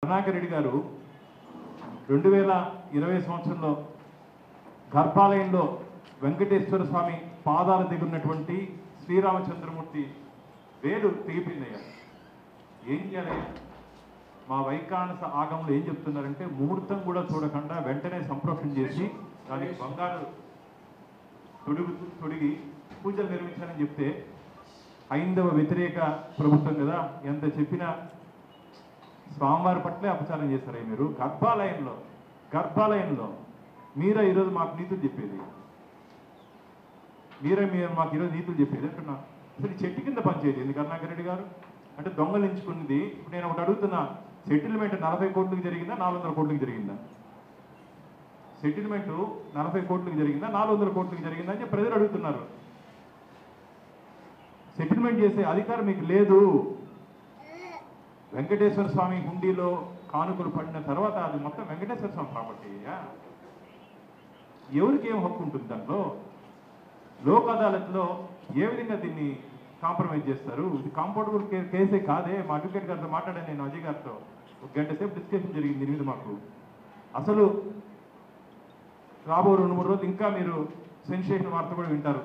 కరుణాకర్ రెడ్డి గారు 2020 సంవత్సరంలో గర్భాలయంలో వెంకటేశ్వర స్వామి పాదాల దగ్గర ఉన్నటువంటి శ్రీరామచంద్రమూర్తి వేలు తెగిపోయిందయ్యా. ఏం చేయాలి? మా వైకానస ఆగంలో ఏం చెప్తున్నారంటే ముహూర్తం కూడా చూడకుండా వెంటనే సంప్రోక్షణ చేసి దానికి బంగారు తొడిగి పూజలు నిర్వహించాలని చెప్తే హైందవ వ్యతిరేక ప్రభుత్వం కదా, ఎంత చెప్పినా స్వామివారి పట్లే అపచారం చేస్తారా మీరు? గర్భాలయంలో మీరే ఈరోజు మాకు నీతులు చెప్పేది, మీరు మాకు ఈరోజు నీతులు చెప్పేది అంటున్నా. అసలు చెట్టు కింద పనిచేయదు ఎందుకు కరుణాకర్ రెడ్డి గారు? అంటే దొంగలించుకున్నది. ఇప్పుడు నేను ఒకటి అడుగుతున్నా, సెటిల్మెంట్ 40 కోట్లకు జరిగిందా 400 కోట్లకు జరిగిందా? సెటిల్మెంట్ 40 కోట్లకు జరిగిందా 400 కోట్లకు జరిగిందా అని ప్రజలు అడుగుతున్నారు. సెటిల్మెంట్ చేసే అధికారం మీకు లేదు. వెంకటేశ్వర స్వామి హుండీలో కానుకలు పడిన తర్వాత అది మొత్తం వెంకటేశ్వర స్వామి ప్రాపర్టీ. ఎవరికి ఏం హక్కు ఉంటుంది దాంట్లో? లోక్ అదాలత్లో ఏ విధంగా దీన్ని కాంప్రమైజ్ చేస్తారు? ఇది కాంపౌండబుల్ కేసే కాదే. మా అడ్వకేట్ గారితో మాట్లాడాను నేను, అజయ్ గారితో 1 గంట సేపు డిస్కషన్ జరిగింది దీని మీద. మాకు అసలు రాబో 2-3 రోజులు ఇంకా మీరు సెన్సేషన్ వార్త కూడా వింటారు.